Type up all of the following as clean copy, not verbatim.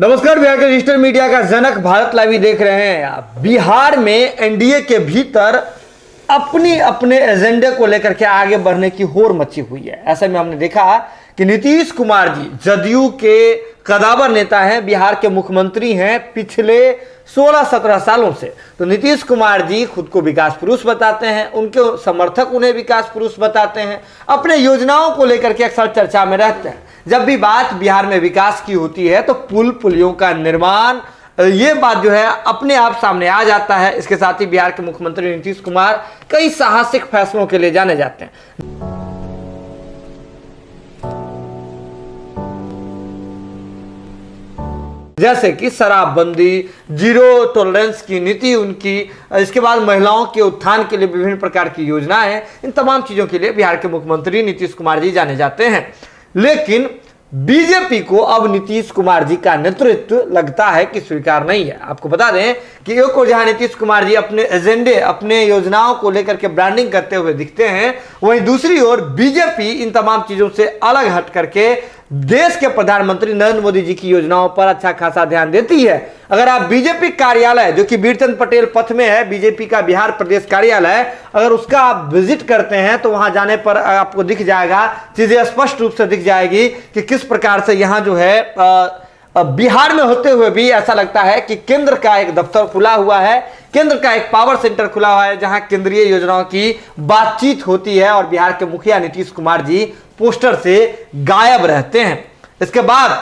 नमस्कार, बिहार के digital media का जनक भारत लाइव देख रहे हैं आप। बिहार में एनडीए के भीतर अपने अपने एजेंडे को लेकर के आगे बढ़ने की होड़ मची हुई है। ऐसे में हमने देखा कि नीतीश कुमार जी जदयू के कदावर नेता हैं, बिहार के मुख्यमंत्री हैं पिछले 16-17 सालों से। तो नीतीश कुमार जी खुद को विकास पुरुष बताते हैं, उनके समर्थक उन्हें विकास पुरुष बताते हैं, अपने योजनाओं को लेकर के अक्सर चर्चा में रहते हैं। जब भी बात बिहार में विकास की होती है तो पुल पुलियों का निर्माण, ये बात जो है अपने आप सामने आ जाता है। इसके साथ ही बिहार के मुख्यमंत्री नीतीश कुमार कई साहसिक फैसलों के लिए जाने जाते हैं, जैसे कि शराबबंदी, जीरो टॉलरेंस की नीति उनकी, इसके बाद महिलाओं के उत्थान के लिए विभिन्न प्रकार की योजनाएं। इन तमाम चीजों के लिए बिहार के मुख्यमंत्री नीतीश कुमार जी जाने जाते हैं। लेकिन बीजेपी को अब नीतीश कुमार जी का नेतृत्व लगता है कि स्वीकार नहीं है। आपको बता दें कि एक और जहां नीतीश कुमार जी अपने एजेंडे, अपने योजनाओं को लेकर के ब्रांडिंग करते हुए दिखते हैं, वहीं दूसरी ओर बीजेपी इन तमाम चीजों से अलग हट करके देश के प्रधानमंत्री नरेंद्र मोदी जी की योजनाओं पर अच्छा खासा ध्यान देती है। अगर आप बीजेपी कार्यालय, जो कि वीरचंद पटेल पथ में है, बीजेपी का बिहार प्रदेश कार्यालय, अगर उसका आप विजिट करते हैं तो वहां जाने पर आपको दिख जाएगा, चीजें स्पष्ट रूप से दिख जाएगी कि किस प्रकार से यहां जो है बिहार में होते हुए भी ऐसा लगता है कि केंद्र का एक दफ्तर खुला हुआ है, केंद्र का एक पावर सेंटर खुला हुआ है, जहां केंद्रीय योजनाओं की बातचीत होती है और बिहार के मुखिया नीतीश कुमार जी पोस्टर से गायब रहते हैं। इसके बाद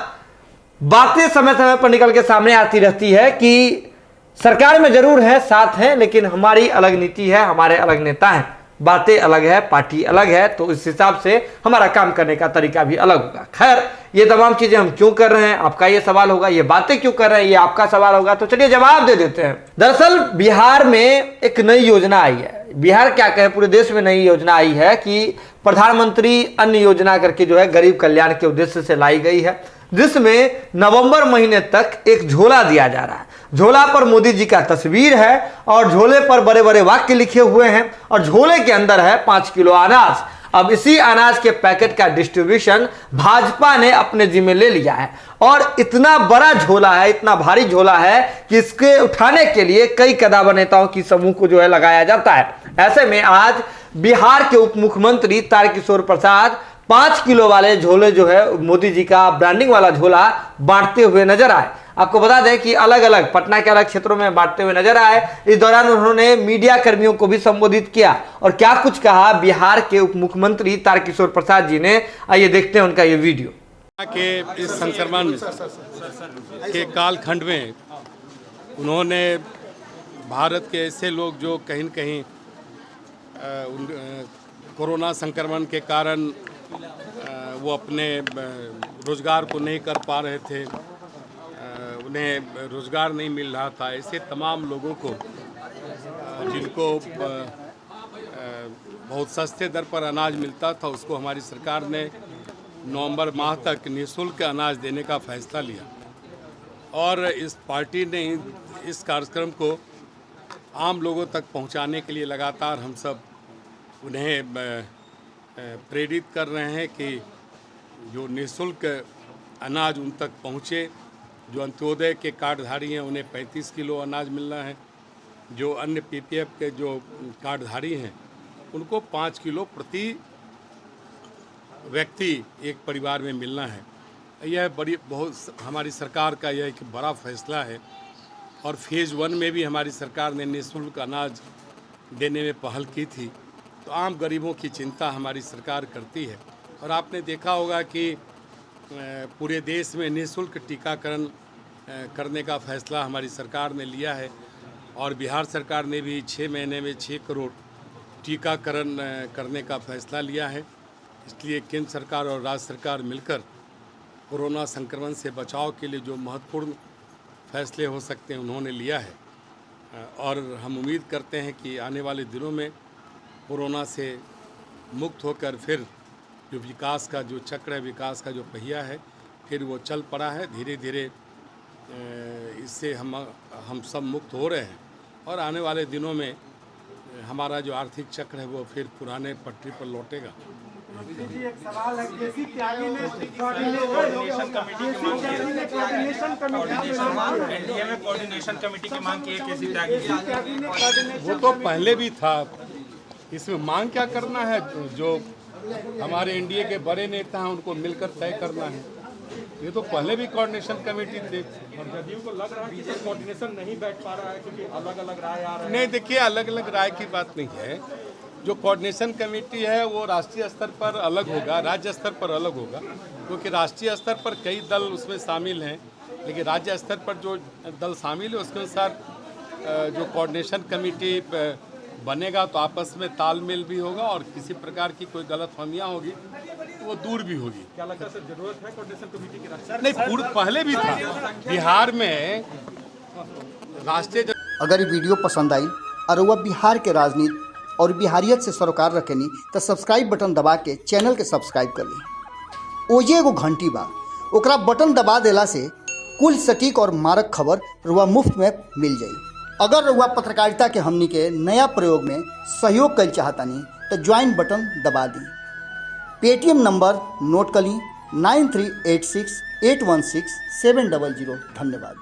बातें समय समय पर निकल के सामने आती रहती है कि सरकार में जरूर है, साथ हैं, लेकिन हमारी अलग नीति है, हमारे अलग नेता हैं, बातें अलग है, पार्टी अलग है, तो इस हिसाब से हमारा काम करने का तरीका भी अलग होगा। खैर, ये तमाम चीजें हम क्यों कर रहे हैं, आपका ये सवाल होगा। ये बातें क्यों कर रहे हैं, ये आपका सवाल होगा। तो चलिए जवाब दे देते हैं। दरअसल बिहार में एक नई योजना आई है, बिहार क्या कहे पूरे देश में नई योजना आई है कि प्रधानमंत्री अन्न योजना करके जो है गरीब कल्याण के उद्देश्य से लाई गई है, जिसमें नवंबर महीने तक एक झोला दिया जा रहा है। झोला पर मोदी जी का तस्वीर है और झोले पर बड़े बड़े वाक्य लिखे हुए हैं और झोले के अंदर है 5 किलो अनाज। अब इसी अनाज के पैकेट का डिस्ट्रीब्यूशन भाजपा ने अपने जिम्मे ले लिया है और इतना बड़ा झोला है, इतना भारी झोला है कि इसके उठाने के लिए कई कदावर नेताओं की समूह को जो है लगाया जाता है। ऐसे में आज बिहार के उप मुख्यमंत्री तारकिशोर प्रसाद 5 किलो वाले झोले जो है मोदी जी का ब्रांडिंग वाला झोला बांटते हुए नजर आए। आपको बता दें कि अलग अलग पटना के अलग क्षेत्रों में बांटते हुए नजर आए। इस दौरान उन्होंने मीडिया कर्मियों को भी संबोधित किया और क्या कुछ कहा बिहार के उप मुख्यमंत्री तारकिशोर प्रसाद जी ने, आइए देखते हैं उनका ये वीडियो। के इस संक्रमण के कालखंड में उन्होंने भारत के ऐसे लोग जो कहीं न कहीं कोरोना संक्रमण के कारण वो अपने रोज़गार को नहीं कर पा रहे थे, उन्हें रोज़गार नहीं मिल रहा था, ऐसे तमाम लोगों को जिनको बहुत सस्ते दर पर अनाज मिलता था, उसको हमारी सरकार ने नवंबर माह तक निःशुल्क अनाज देने का फैसला लिया। और इस पार्टी ने इस कार्यक्रम को आम लोगों तक पहुंचाने के लिए लगातार हम सब उन्हें प्रेरित कर रहे हैं कि जो निःशुल्क अनाज उन तक पहुँचे। जो अंत्योदय के कार्डधारी हैं उन्हें 35 किलो अनाज मिलना है, जो अन्य पीपीएफ के जो कार्डधारी हैं उनको 5 किलो प्रति व्यक्ति एक परिवार में मिलना है। यह बहुत हमारी सरकार का यह एक बड़ा फैसला है और फेज़ 1 में भी हमारी सरकार ने निःशुल्क अनाज देने में पहल की थी। तो आम गरीबों की चिंता हमारी सरकार करती है और आपने देखा होगा कि पूरे देश में निःशुल्क टीकाकरण करने का फैसला हमारी सरकार ने लिया है और बिहार सरकार ने भी 6 महीने में 6 करोड़ टीकाकरण करने का फैसला लिया है। इसलिए केंद्र सरकार और राज्य सरकार मिलकर कोरोना संक्रमण से बचाव के लिए जो महत्वपूर्ण फैसले हो सकते हैं उन्होंने लिया है और हम उम्मीद करते हैं कि आने वाले दिनों में कोरोना से मुक्त होकर फिर जो विकास का जो चक्र है, विकास का जो पहिया है, फिर वो चल पड़ा है। धीरे धीरे इससे हम सब मुक्त हो रहे हैं और आने वाले दिनों में हमारा जो आर्थिक चक्र है वो फिर पुराने पटरी पर लौटेगा। जी एक सवाल है, केसी त्यागी ने कोऑर्डिनेशन कमेटी एनडीए में कोऑर्डिनेशन कमेटी की मांग की है केसी त्यागी ने। वो तो पहले भी था, इसमें मांग क्या करना है? जो हमारे एनडीए के बड़े नेता हैं उनको मिलकर तय करना है। ये तो पहले भी कोऑर्डिनेशन कमेटी थे। जदयू को लग रहा है कि कोऑर्डिनेशन नहीं बैठ पा रहा है क्योंकि अलग अलग राय आ रहा है। नहीं, देखिए, अलग अलग राय की बात नहीं है। जो कोऑर्डिनेशन कमेटी है वो राष्ट्रीय स्तर पर अलग होगा, राज्य स्तर पर अलग होगा, क्योंकि राष्ट्रीय स्तर पर कई दल उसमें शामिल हैं, लेकिन राज्य स्तर पर जो दल शामिल है उसके अनुसार जो कोऑर्डिनेशन कमेटी बनेगा तो आपस में तालमेल भी होगा और किसी प्रकार की कोई गलतफहमियां होगी तो वो दूर भी होगी। क्या लगता है सर, जरूरत है कोऑर्डिनेशन कमेटी की? नहीं, पहले भी था बिहार में राष्ट्रीय। अगर ये वीडियो पसंद आई और वह बिहार के राजनीति और बिहारियत से सरोकार रखेनी तो सब्सक्राइब बटन दबा के चैनल के सब्सक्राइब कर ली। ओजे एगो घंटी बा, ओकरा बटन दबा देला से कुल सटीक और मारक खबर रुआ मुफ्त में मिल जाई। अगर रुआ पत्रकारिता के हमनी के नया प्रयोग में सहयोग कर चाहतानी तो ज्वाइन बटन दबा दी। पेटीएम नंबर नोट कर ली 9386816700। धन्यवाद।